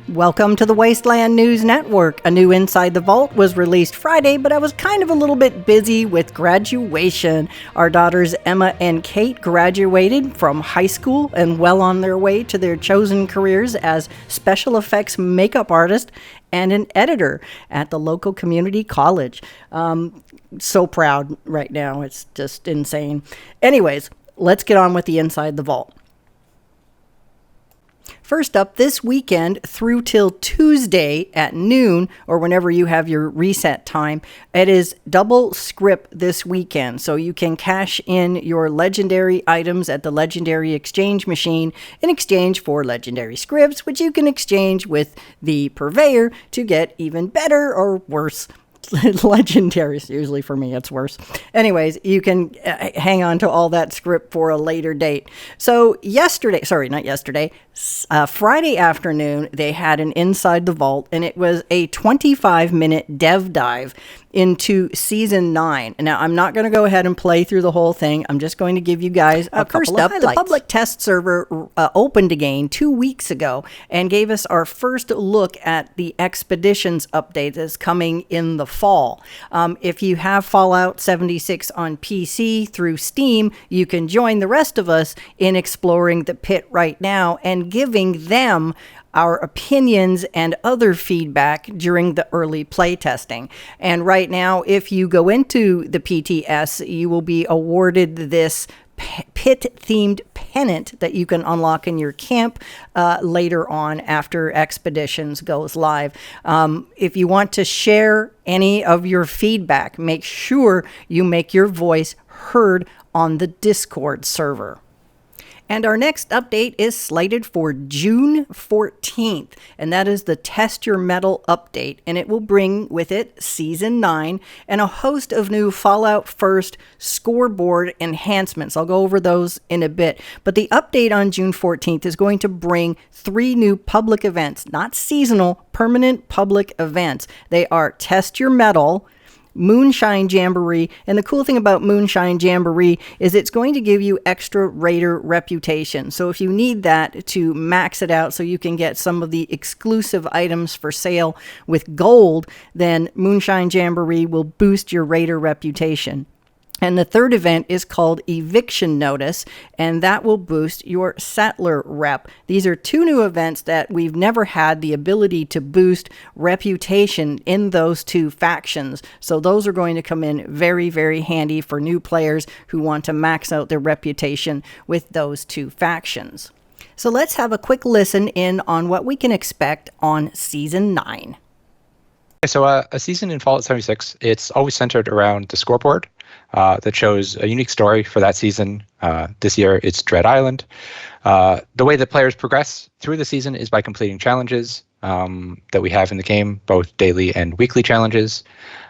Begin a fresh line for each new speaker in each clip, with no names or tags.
Welcome to the Wasteland News Network. A new Inside the Vault was released Friday, but I was kind of a little bit busy with graduation. Our daughters Emma and Kate graduated from high school and well on their way to their chosen careers as special effects makeup artist and an editor at the local community college. So proud right now. It's just insane. Anyways, let's get on with the Inside the Vault. First up, this weekend through till Tuesday at noon, or whenever you have your reset time, it is double script this weekend. So you can cash in your legendary items at the Legendary Exchange machine in exchange for legendary scripts, which you can exchange with the purveyor to get even better or worse legendaries. Usually for me it's worse. Anyways, you can hang on to all that script for a later date. So Friday afternoon they had an Inside the Vault, and it was a 25-minute dev dive into season 9. Now, I'm not going to go ahead and play through the whole thing. I'm just going to give you guys a couple of highlights. The public test server opened again 2 weeks ago and gave us our first look at the Expeditions update that's coming in the fall. If you have Fallout 76 on PC through Steam, you can join the rest of us in exploring the pit right now and giving them our opinions and other feedback during the early play testing. And right now, if you go into the PTS, you will be awarded this pit-themed pennant that you can unlock in your camp later on after Expeditions goes live. If you want to share any of your feedback, make sure you make your voice heard on the Discord server. And our next update is slated for June 14th, and that is the Test Your Metal update, and it will bring with it Season 9 and a host of new Fallout First scoreboard enhancements. I'll go over those in a bit, but the update on June 14th is going to bring 3 new public events, not seasonal, permanent public events. They are Test Your Metal, Moonshine Jamboree, and the cool thing about Moonshine Jamboree is it's going to give you extra raider reputation. So if you need that to max it out so you can get some of the exclusive items for sale with gold, then Moonshine Jamboree will boost your raider reputation. And the third event is called Eviction Notice, and that will boost your settler rep. These are 2 new events that we've never had the ability to boost reputation in those 2 factions. So those are going to come in very, very handy for new players who want to max out their reputation with those 2 factions. So let's have a quick listen in on what we can expect on Season 9.
So a season in Fallout 76, it's always centered around the scoreboard. That shows a unique story for that season. This year, it's Dread Island. The way that players progress through the season is by completing challenges that we have in the game, both daily and weekly challenges.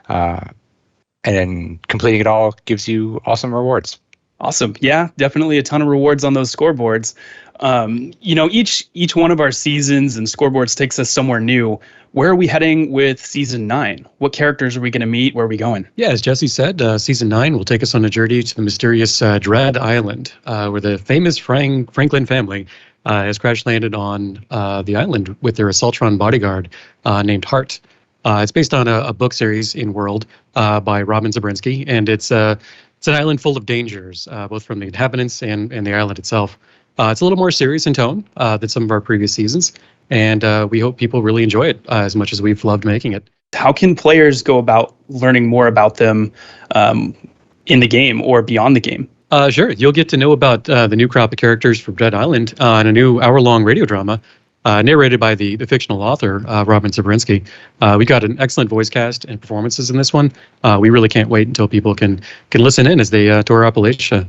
And then completing it all gives you awesome rewards.
Awesome. Yeah, definitely a ton of rewards on those scoreboards. Each one of our seasons and scoreboards takes us somewhere new. Where are we heading with Season 9? What characters are we going to meet? Where are we going?
Yeah, as Jesse said, Season 9 will take us on a journey to the mysterious Dread Island, where the famous Franklin family has crash-landed on the island with their Assaultron bodyguard named Hart. It's based on a book series in World by Robin Zabrinsky, and it's an island full of dangers, both from the inhabitants and the island itself. It's a little more serious in tone than some of our previous seasons, and we hope people really enjoy it as much as we've loved making it.
How can players go about learning more about them in the game or beyond the game?
Sure. You'll get to know about the new crop of characters from Dread Island in a new hour-long radio drama narrated by the fictional author, Robin Zabrinsky. We got an excellent voice cast and performances in this one. We really can't wait until people can listen in as they tour Appalachia.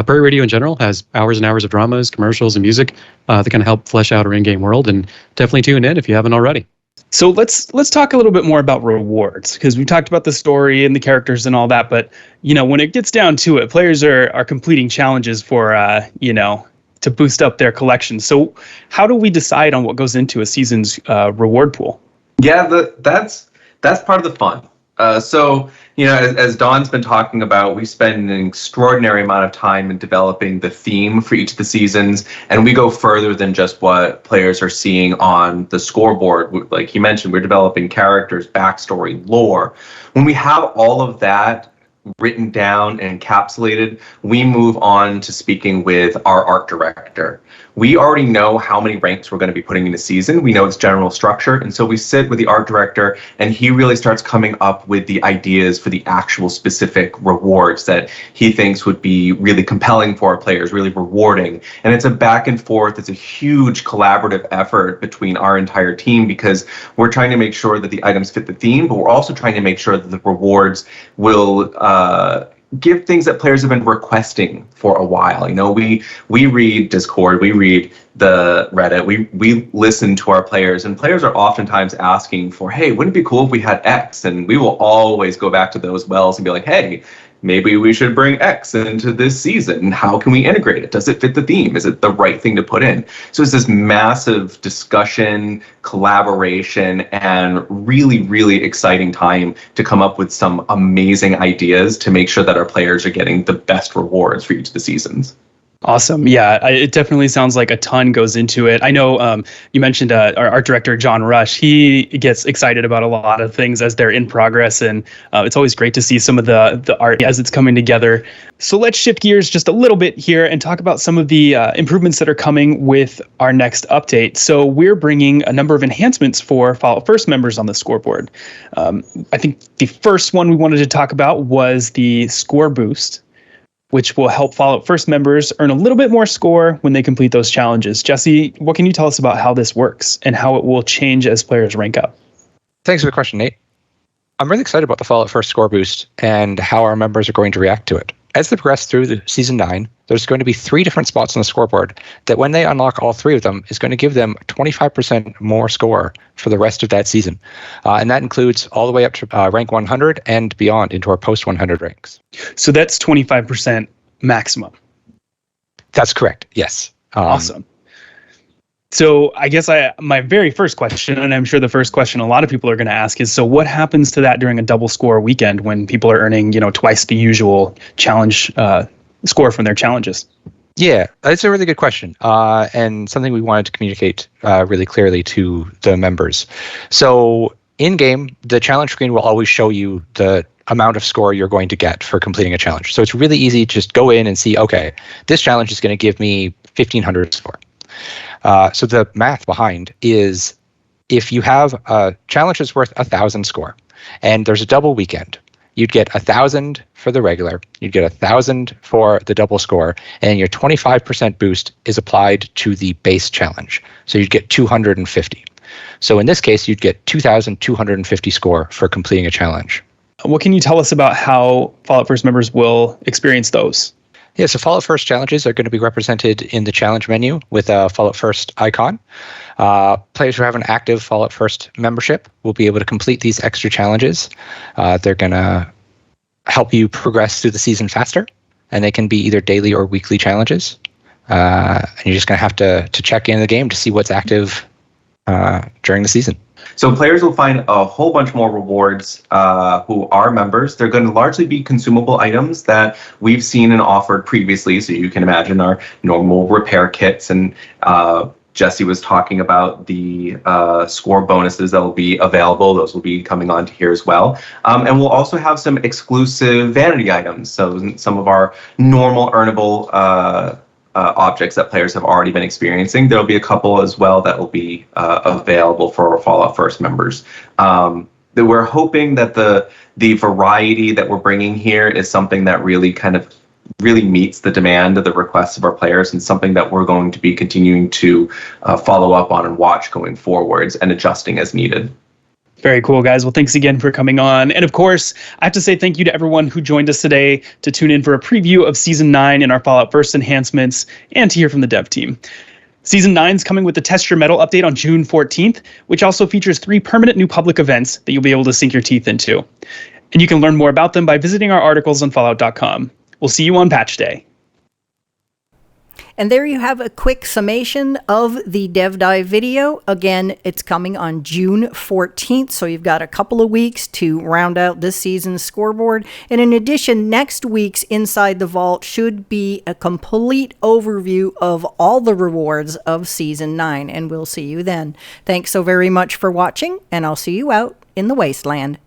Prairie Radio in general has hours and hours of dramas, commercials, and music that can help flesh out our in-game world, and definitely tune in if you haven't already.
So let's talk a little bit more about rewards, because we talked about the story and the characters and all that, but when it gets down to it, players are completing challenges for to boost up their collection. So how do we decide on what goes into a season's reward pool?
Yeah, that's part of the fun. As Don's been talking about, we spend an extraordinary amount of time in developing the theme for each of the seasons, and we go further than just what players are seeing on the scoreboard. Like he mentioned, we're developing characters, backstory, lore. When we have all of that written down and encapsulated, we move on to speaking with our art director. We already know how many ranks we're going to be putting in a season. We know its general structure. And so we sit with the art director and he really starts coming up with the ideas for the actual specific rewards that he thinks would be really compelling for our players, really rewarding. And it's a back and forth. It's a huge collaborative effort between our entire team because we're trying to make sure that the items fit the theme, but we're also trying to make sure that the rewards will give things that players have been requesting for a while. We read Discord, we read the Reddit, we listen to our players, and players are oftentimes asking for, hey, wouldn't it be cool if we had X? And we will always go back to those wells and be like, hey, maybe we should bring X into this season. How can we integrate it? Does it fit the theme? Is it the right thing to put in? So it's this massive discussion, collaboration, and really, really exciting time to come up with some amazing ideas to make sure that our players are getting the best rewards for each of the seasons.
Awesome. Yeah, it definitely sounds like a ton goes into it. I know you mentioned our art director, John Rush. He gets excited about a lot of things as they're in progress, and it's always great to see some of the art as it's coming together. So let's shift gears just a little bit here and talk about some of the improvements that are coming with our next update. So we're bringing a number of enhancements for Fallout First members on the scoreboard. I think the first one we wanted to talk about was the score boost, which will help Fallout First members earn a little bit more score when they complete those challenges. Jesse, what can you tell us about how this works and how it will change as players rank up?
Thanks for the question, Nate. I'm really excited about the Fallout First score boost and how our members are going to react to it. As they progress through the Season 9, there's going to be 3 different spots on the scoreboard that when they unlock all 3 of them is going to give them 25% more score for the rest of that season. And that includes all the way up to rank 100 and beyond into our post 100 ranks.
So that's 25% maximum.
That's correct, yes.
Awesome. So I guess my very first question, and I'm sure the first question a lot of people are going to ask is, so what happens to that during a double score weekend when people are earning, twice the usual challenge score from their challenges?
Yeah, that's a really good question, and something we wanted to communicate really clearly to the members. So in-game, the challenge screen will always show you the amount of score you're going to get for completing a challenge. So it's really easy to just go in and see, okay, this challenge is going to give me 1,500 score. So the math behind is if you have a challenge that's worth 1,000 score and there's a double weekend, you'd get 1,000 for the regular, you'd get 1,000 for the double score, and your 25% boost is applied to the base challenge. So you'd get 250. So in this case, you'd get 2,250 score for completing a challenge.
What can you tell us about how Fallout First members will experience those?
Yeah, so Fallout First challenges are going to be represented in the challenge menu with a Fallout First icon. Players who have an active Fallout First membership will be able to complete these extra challenges. They're going to help you progress through the season faster, and they can be either daily or weekly challenges. And you're just going to have to check in the game to see what's active during the season.
So players will find a whole bunch more rewards who are members. They're going to largely be consumable items that we've seen and offered previously. So you can imagine our normal repair kits, and Jesse was talking about the score bonuses that will be available. Those will be coming on to here as well. And we'll also have some exclusive vanity items. So some of our normal earnable objects that players have already been experiencing. There'll be a couple as well that will be available for our Fallout First members. That we're hoping that the variety that we're bringing here is something that really meets the demand of the requests of our players, and something that we're going to be continuing to follow up on and watch going forwards and adjusting as needed.
Very cool, guys. Well, thanks again for coming on. And of course, I have to say thank you to everyone who joined us today to tune in for a preview of Season 9 and our Fallout First enhancements, and to hear from the dev team. Season 9 is coming with the Test Your Metal update on June 14th, which also features 3 permanent new public events that you'll be able to sink your teeth into. And you can learn more about them by visiting our articles on Fallout.com. We'll see you on Patch Day.
And there you have a quick summation of the Dev Dive video. Again, it's coming on June 14th, so you've got a couple of weeks to round out this season's scoreboard. And in addition, next week's Inside the Vault should be a complete overview of all the rewards of Season 9, and we'll see you then. Thanks so very much for watching, and I'll see you out in the wasteland.